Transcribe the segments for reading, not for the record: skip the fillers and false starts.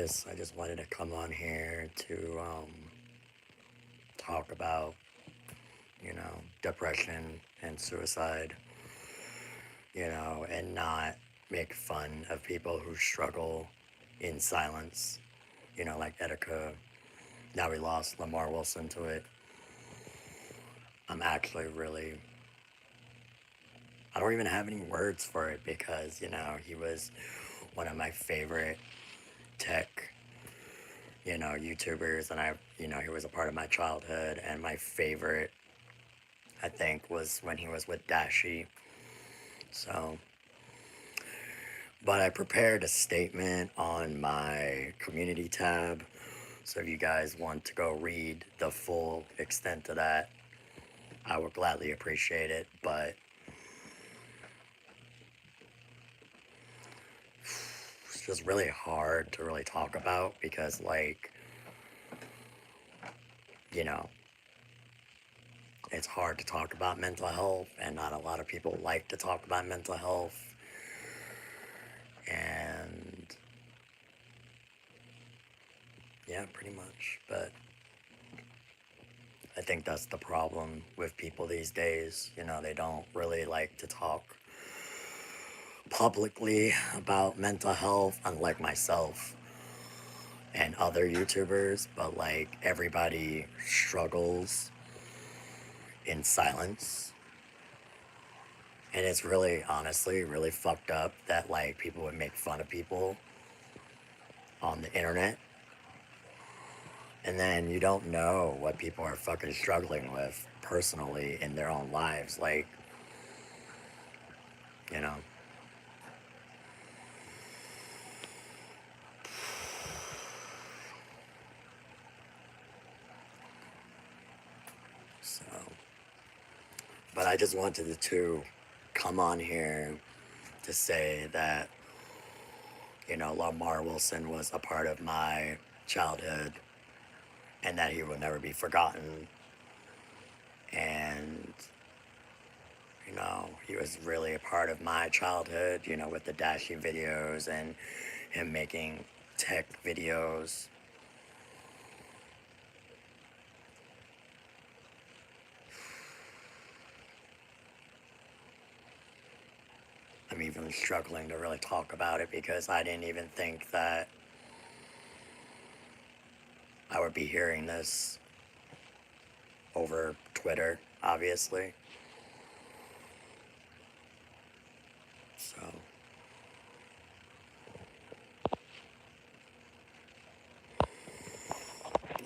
this. I just wanted to come on here to talk about, depression and suicide, and not make fun of people who struggle in silence, like Etika. Now we lost Lamarr Wilson to it. I'm actually really, I don't even have any words for it because, he was one of my favorite tech, YouTubers, and he was a part of my childhood, and my favorite, I think, was when he was with Dashi. So, but I prepared a statement on my community tab, so if you guys want to go read the full extent of that, I would gladly appreciate it, but it's just really hard to really talk about because, like, it's hard to talk about mental health, and not a lot of people like to talk about mental health. And yeah, pretty much. But I think that's the problem with people these days. They don't really like to talk publicly about mental health, unlike myself and other YouTubers, but like everybody struggles in silence. And it's really, honestly, really fucked up that like people would make fun of people on the internet. And then you don't know what people are fucking struggling with personally in their own lives. Like, you know. So, but I just wanted to come on here to say that, Lamarr Wilson was a part of my childhood and that he will never be forgotten. And, he was really a part of my childhood, with the Dashi videos and him making tech videos. I'm even struggling to really talk about it because I didn't even think that I would be hearing this over Twitter, obviously. So,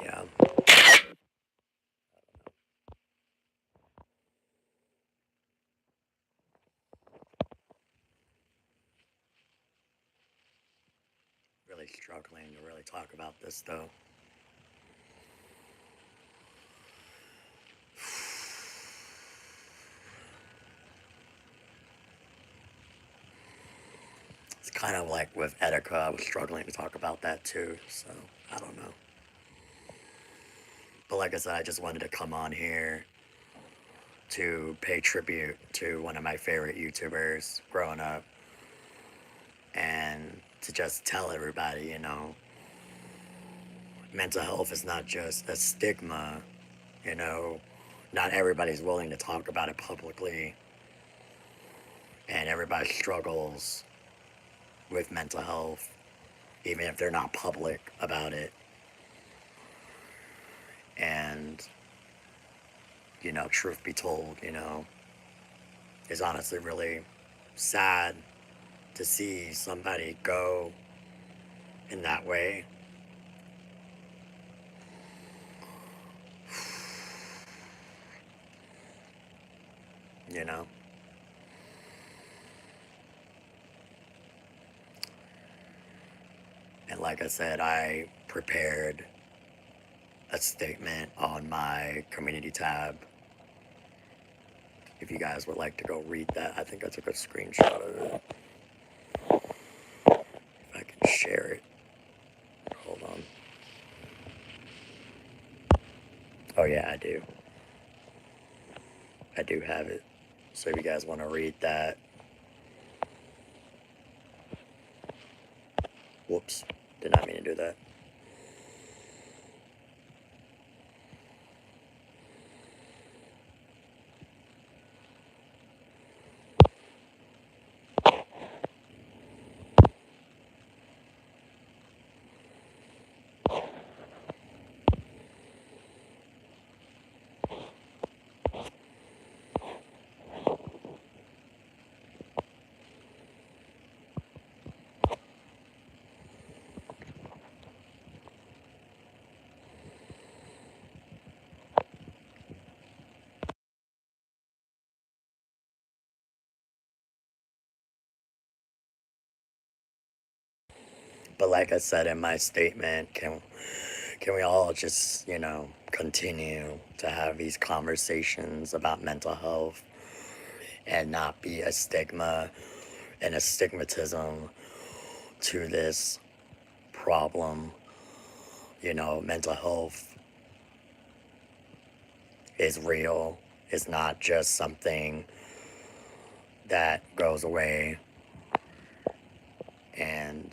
yeah. Really struggling to really talk about this, though. It's kind of like with Etika, I was struggling to talk about that too, so I don't know. But like I said, I just wanted to come on here to pay tribute to one of my favorite YouTubers growing up and to just tell everybody, mental health is not just a stigma, not everybody's willing to talk about it publicly, and everybody struggles with mental health, even if they're not public about it. And, truth be told, it's honestly really sad to see somebody go in that way. you know. And like I said, I prepared a statement on my community tab. If you guys would like to go read that, I think I took a screenshot of it. If I can share it. Hold on. Oh yeah, I do. I do have it. So if you guys want to read that. Whoops. Did not mean to do do that. But like I said in my statement, can we all just, continue to have these conversations about mental health and not be a stigma and a stigmatism to this problem? Mental health is real. It's not just something that goes away. And,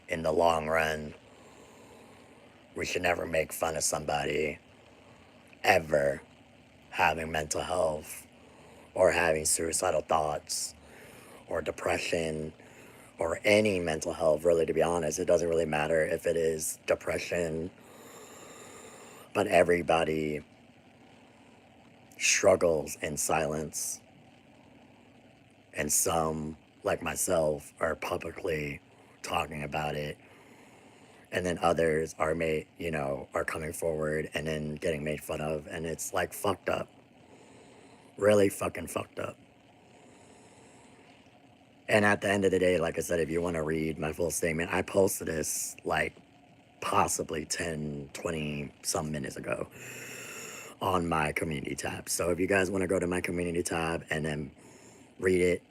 in the long run, we should never make fun of somebody ever having mental health or having suicidal thoughts or depression or any mental health, really, to be honest. It doesn't really matter if it is depression, but everybody struggles in silence. And some, like myself, are publicly talking about it. And then others are coming forward and then getting made fun of. And it's like fucked up. Really fucking fucked up. And at the end of the day, like I said, if you want to read my full statement, I posted this like possibly 10, 20 some minutes ago on my community tab. So if you guys want to go to my community tab and then read it,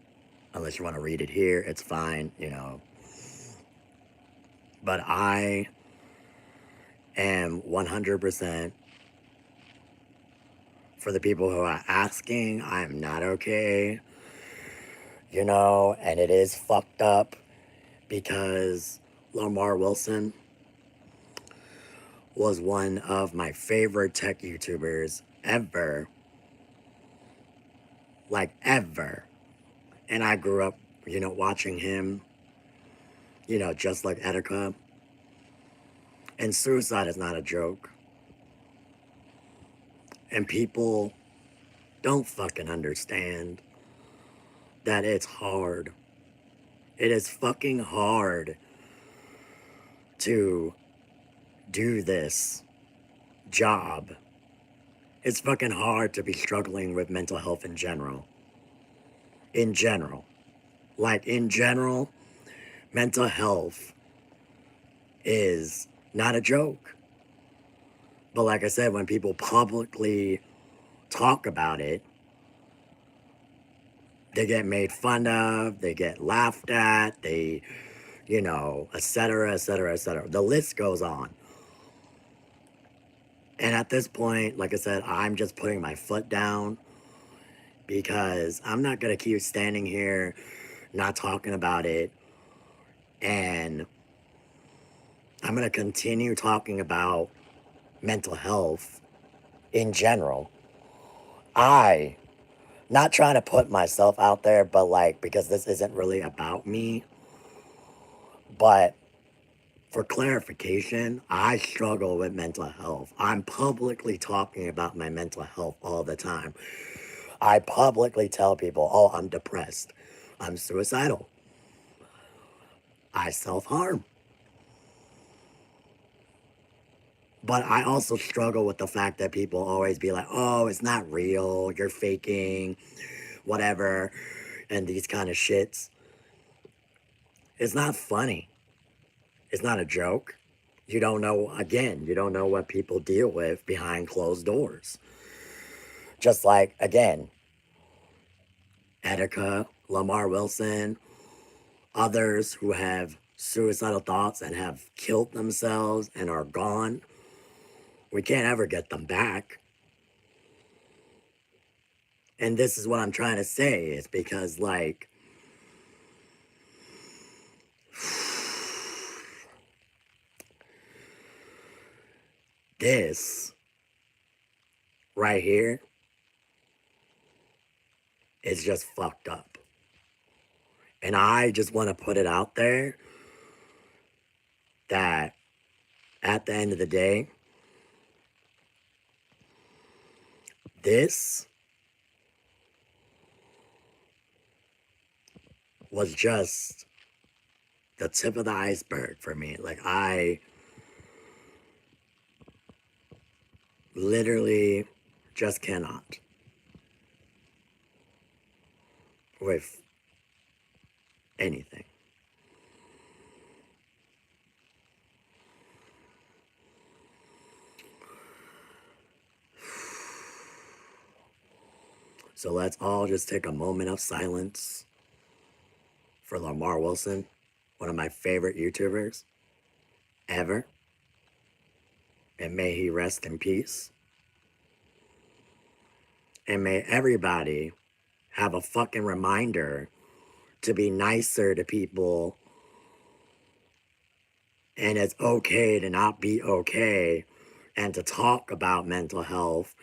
unless you want to read it here, it's fine, But I am 100% for the people who are asking. I am not okay, and it is fucked up because Lamarr Wilson was one of my favorite tech YouTubers ever. Like, ever. And I grew up, watching him, just like Etika. And suicide is not a joke. And people don't fucking understand that it's hard. It is fucking hard to do this job. It's fucking hard to be struggling with mental health in general. In general. Like, in general, mental health is not a joke. But like I said, when people publicly talk about it, they get made fun of, they get laughed at, they, et cetera, et cetera, et cetera. The list goes on. And at this point, like I said, I'm just putting my foot down because I'm not going to keep standing here not talking about it. And I'm going to continue talking about mental health in general. Not trying to put myself out there, but because this isn't really about me. But for clarification, I struggle with mental health. I'm publicly talking about my mental health all the time. I publicly tell people, oh, I'm depressed. I'm suicidal. I self-harm. But I also struggle with the fact that people always be like, oh, it's not real, you're faking, whatever, and these kind of shits. It's not funny. It's not a joke. You don't know what people deal with behind closed doors. Just like, again, Etika, Lamarr Wilson, others who have suicidal thoughts and have killed themselves and are gone. We can't ever get them back. And this is what I'm trying to say, is because, This right here is just fucked up. And I just want to put it out there that at the end of the day, this was just the tip of the iceberg for me. Like, I literally just cannot with anything. So let's all just take a moment of silence for Lamarr Wilson, one of my favorite YouTubers ever. And may he rest in peace. And may everybody have a fucking reminder to be nicer to people. And it's okay to not be okay and to talk about mental health.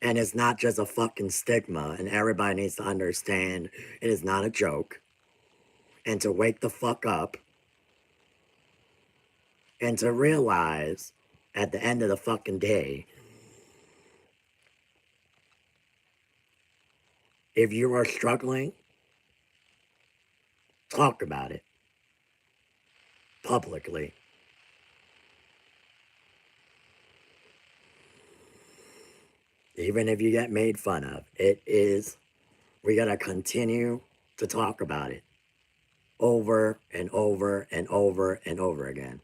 And it's not just a fucking stigma. And everybody needs to understand it is not a joke. And to wake the fuck up. And to realize at the end of the fucking day, if you are struggling, talk about it publicly. Even if you get made fun of, we gotta continue to talk about it over and over and over and over again.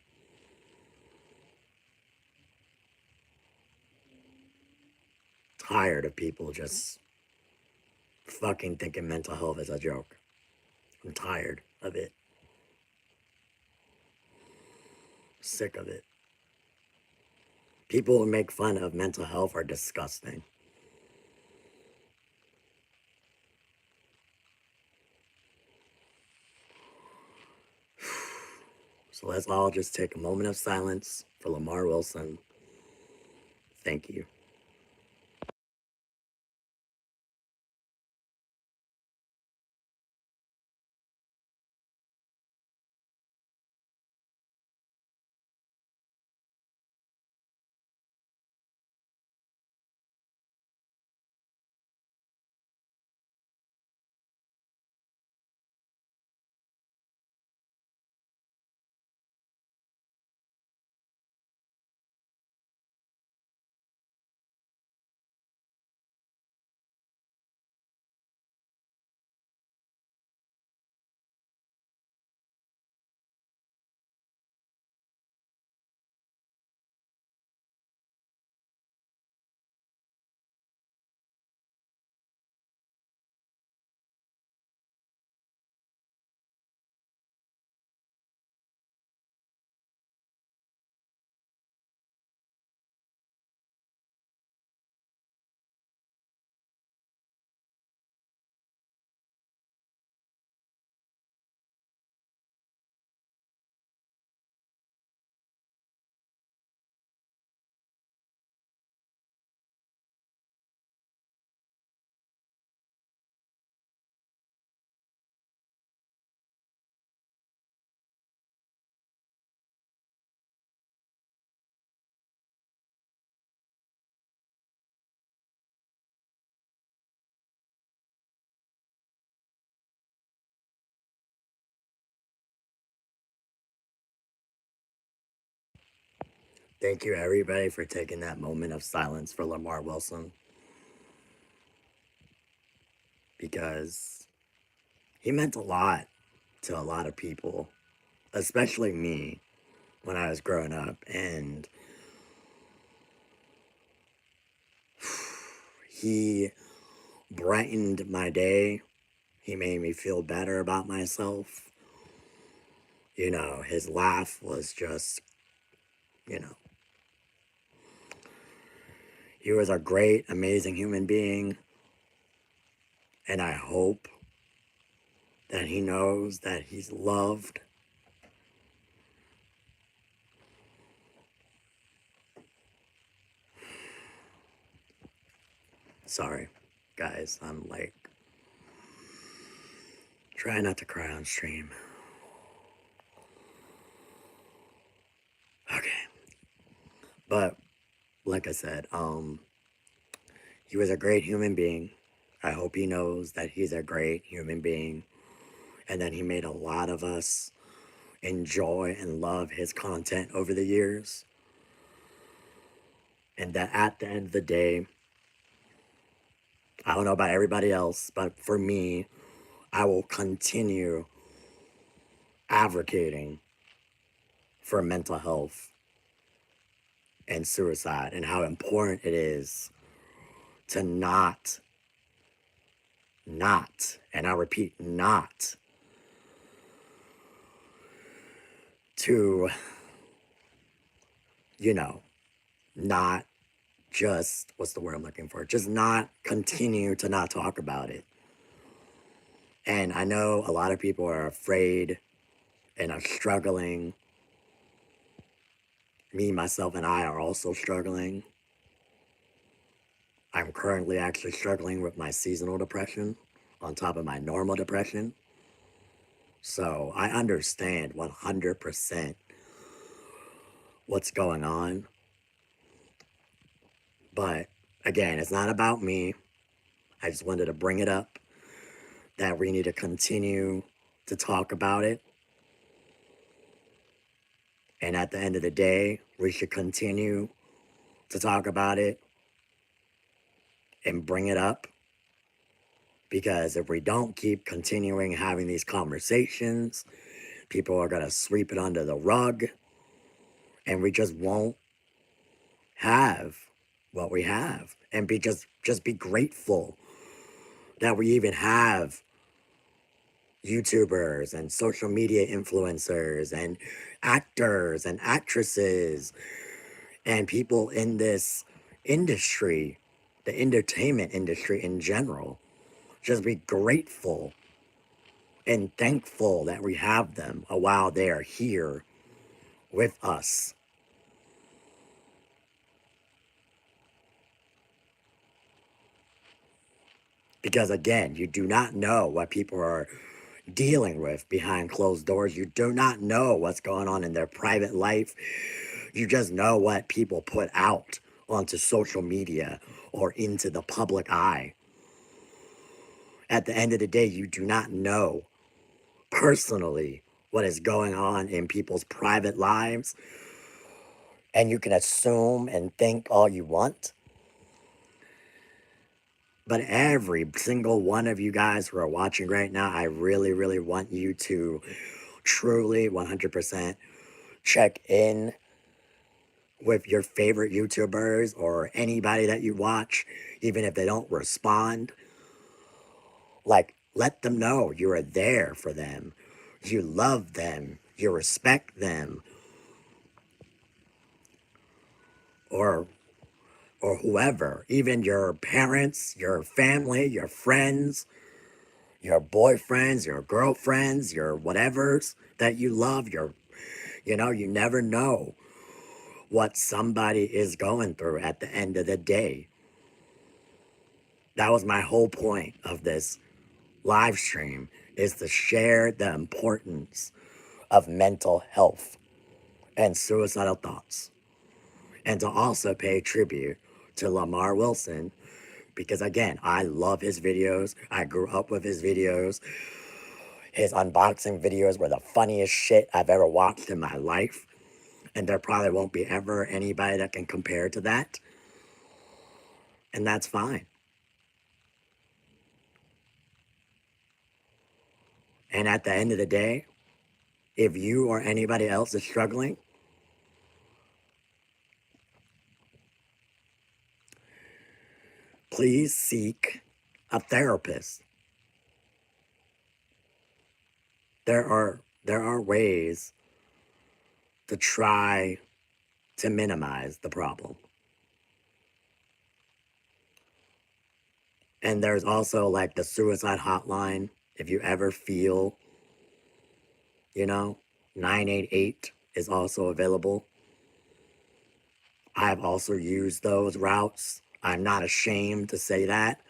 Tired of people just fucking thinking mental health is a joke. I'm tired of it. Sick of it. People who make fun of mental health are disgusting. So let's all just take a moment of silence for Lamarr Wilson. Thank you. Thank you, everybody, for taking that moment of silence for Lamarr Wilson. Because he meant a lot to a lot of people, especially me when I was growing up. And he brightened my day. He made me feel better about myself. You know, his laugh was just, you know, he was a great, amazing human being. And I hope that he knows that he's loved. Sorry, guys. I'm like trying not to cry on stream. Okay. But like I said, he was a great human being. I hope he knows that he's a great human being and that he made a lot of us enjoy and love his content over the years. And that at the end of the day, I don't know about everybody else, but for me, I will continue advocating for mental health and suicide and how important it is to not, and I repeat, not to, you know, not just, what's the word I'm looking for? Just not continue to not talk about it. And I know a lot of people are afraid and are struggling. Me, myself, and I are also struggling. I'm currently actually struggling with my seasonal depression on top of my normal depression. So I understand 100% what's going on. But again, it's not about me. I just wanted to bring it up that we need to continue to talk about it. And at the end of the day, we should continue to talk about it and bring it up. Because if we don't keep continuing having these conversations, people are going to sweep it under the rug. And we just won't have what we have. And just be grateful that we even have YouTubers and social media influencers and actors and actresses and people in this industry, the entertainment industry in general. Just be grateful and thankful that we have them while they are here with us. Because again, you do not know what people are dealing with behind closed doors. You do not know what's going on in their private life. You just know what people put out onto social media or into the public eye. At the end of the day, you do not know personally what is going on in people's private lives. And you can assume and think all you want. But every single one of you guys who are watching right now, I really, really want you to truly 100% check in with your favorite YouTubers or anybody that you watch, even if they don't respond. Like, let them know you are there for them. You love them. You respect them. Or whoever, even your parents, your family, your friends, your boyfriends, your girlfriends, your whatevers that you love, you never know what somebody is going through at the end of the day. That was my whole point of this live stream, is to share the importance of mental health and suicidal thoughts. And to also pay tribute to Lamarr Wilson, because again, I love his videos. I grew up with his videos. His unboxing videos were the funniest shit I've ever watched in my life. And there probably won't be ever anybody that can compare to that. And that's fine. And at the end of the day, if you or anybody else is struggling, please seek a therapist. There are ways to try to minimize the problem. And there's also like the suicide hotline. If you ever feel, 988 is also available. I've also used those routes I'm not ashamed to say that.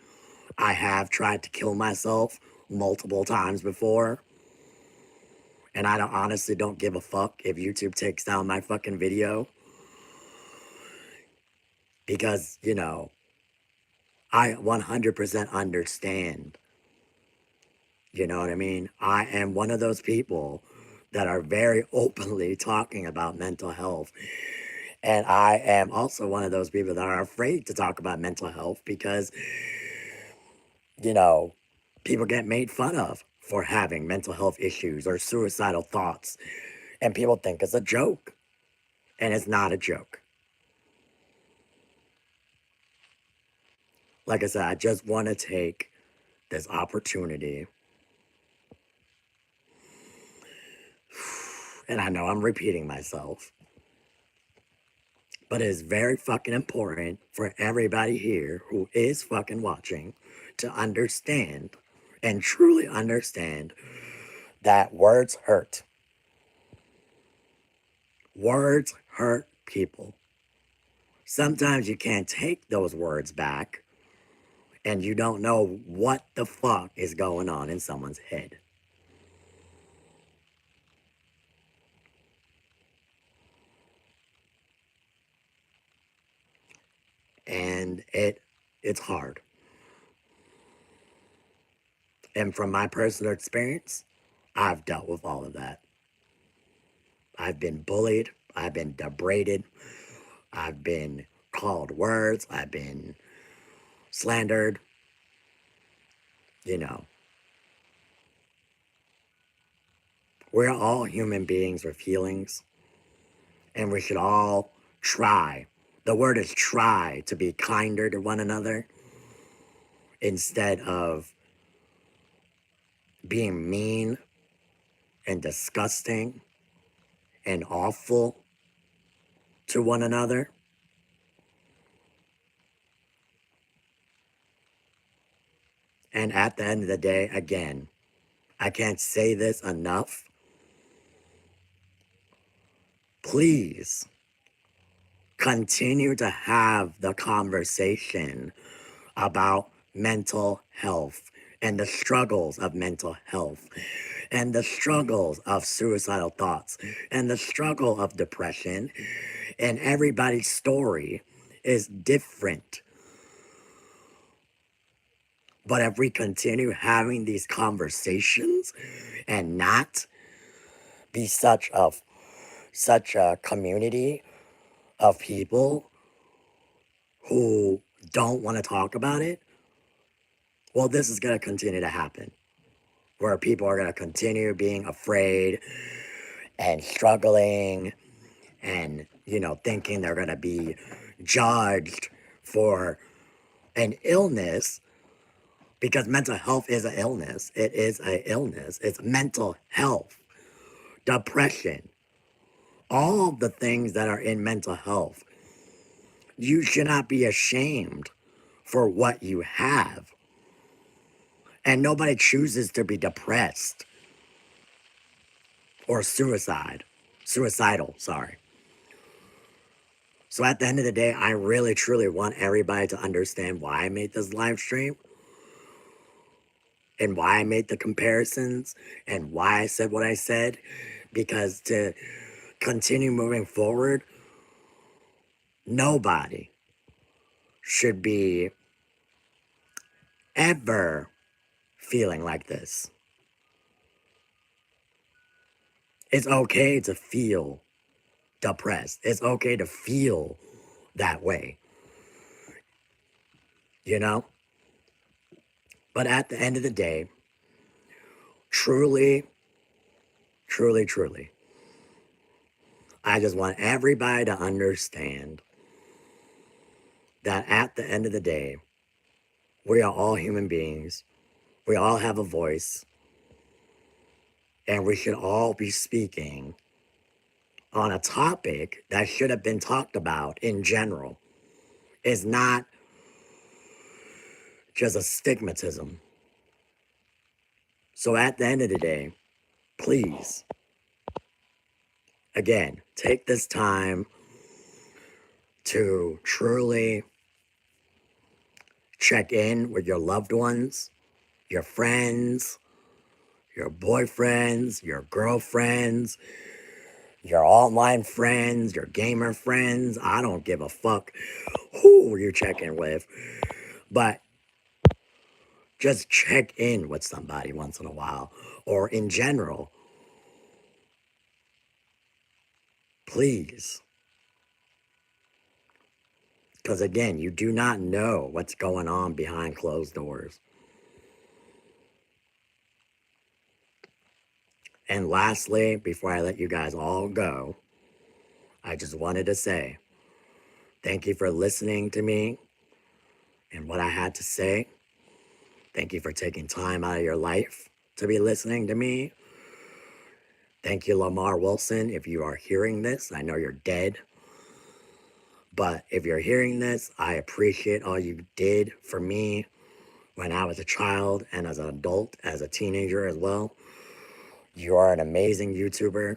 I have tried to kill myself multiple times before. And I honestly don't give a fuck if YouTube takes down my fucking video. Because, I 100% understand. You know what I mean? I am one of those people that are very openly talking about mental health. And I am also one of those people that are afraid to talk about mental health because, you know, people get made fun of for having mental health issues or suicidal thoughts. And people think it's a joke. And it's not a joke. Like I said, I just want to take this opportunity. And I know I'm repeating myself, but it is very fucking important for everybody here who is fucking watching to understand and truly understand that words hurt. Words hurt people. Sometimes you can't take those words back and you don't know what the fuck is going on in someone's head. And it's hard. And from my personal experience, I've dealt with all of that. I've been bullied, I've been degraded, I've been called words, I've been slandered, you know. We're all human beings with feelings, and we should all try. The word is try to be kinder to one another instead of being mean and disgusting and awful to one another. And at the end of the day, again, I can't say this enough. Please continue to have the conversation about mental health and the struggles of mental health and the struggles of suicidal thoughts and the struggle of depression. And everybody's story is different. But if we continue having these conversations and not be such a community of people who don't want to talk about it, well, this is going to continue to happen. Where people are going to continue being afraid and struggling and, thinking they're going to be judged for an illness, because mental health is an illness. It is an illness. It's mental health, depression, all of the things that are in mental health. You should not be ashamed for what you have. And nobody chooses to be depressed or suicidal, sorry. So at the end of the day, I really, truly want everybody to understand why I made this live stream and why I made the comparisons and why I said what I said. Because to continue moving forward, nobody should be ever feeling like this. It's okay to feel depressed. It's okay to feel that way. But at the end of the day, truly, truly, truly, I just want everybody to understand that at the end of the day, we are all human beings. We all have a voice. And we should all be speaking on a topic that should have been talked about in general. It's not just a stigmatism. So at the end of the day, please, again, take this time to truly check in with your loved ones, your friends, your boyfriends, your girlfriends, your online friends, your gamer friends. I don't give a fuck who you're checking with, but just check in with somebody once in a while, or in general, please. Because again, you do not know what's going on behind closed doors. And lastly, before I let you guys all go, I just wanted to say thank you for listening to me and what I had to say. Thank you for taking time out of your life to be listening to me. Thank you, Lamarr Wilson. If you are hearing this, I know you're dead. But if you're hearing this, I appreciate all you did for me when I was a child and as an adult, as a teenager as well. You are an amazing YouTuber.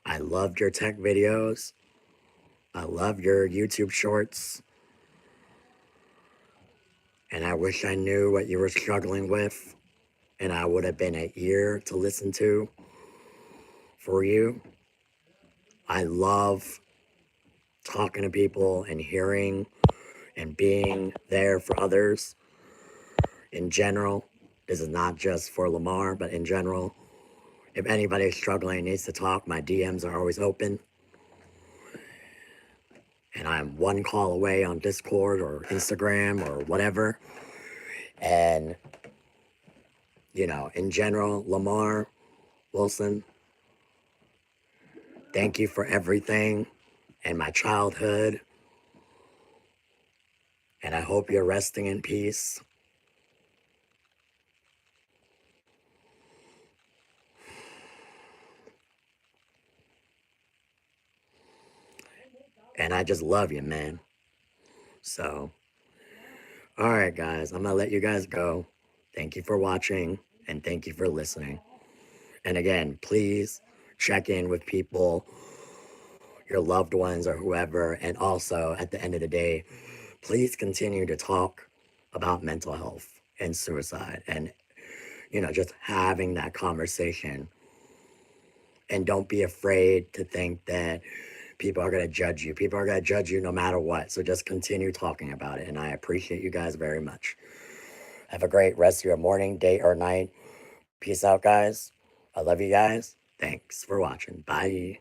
I loved your tech videos. I love your YouTube shorts. And I wish I knew what you were struggling with. And I would have been an ear to listen to for you. I love talking to people and hearing and being there for others in general. This is not just for Lamarr, but in general. If anybody is struggling and needs to talk, my DMs are always open. And I'm one call away on Discord or Instagram or whatever. And, you know, in general, Lamarr Wilson, thank you for everything and my childhood. And I hope you're resting in peace. And I just love you, man. So, all right, guys, I'm going to let you guys go. Thank you for watching and thank you for listening. And again, please check in with people, your loved ones or whoever. And also, at the end of the day, please continue to talk about mental health and suicide and, you know, just having that conversation. And don't be afraid to think that people are going to judge you. People are going to judge you no matter what. So just continue talking about it. And I appreciate you guys very much. Have a great rest of your morning, day, or night. Peace out, guys. I love you guys. Thanks for watching. Bye.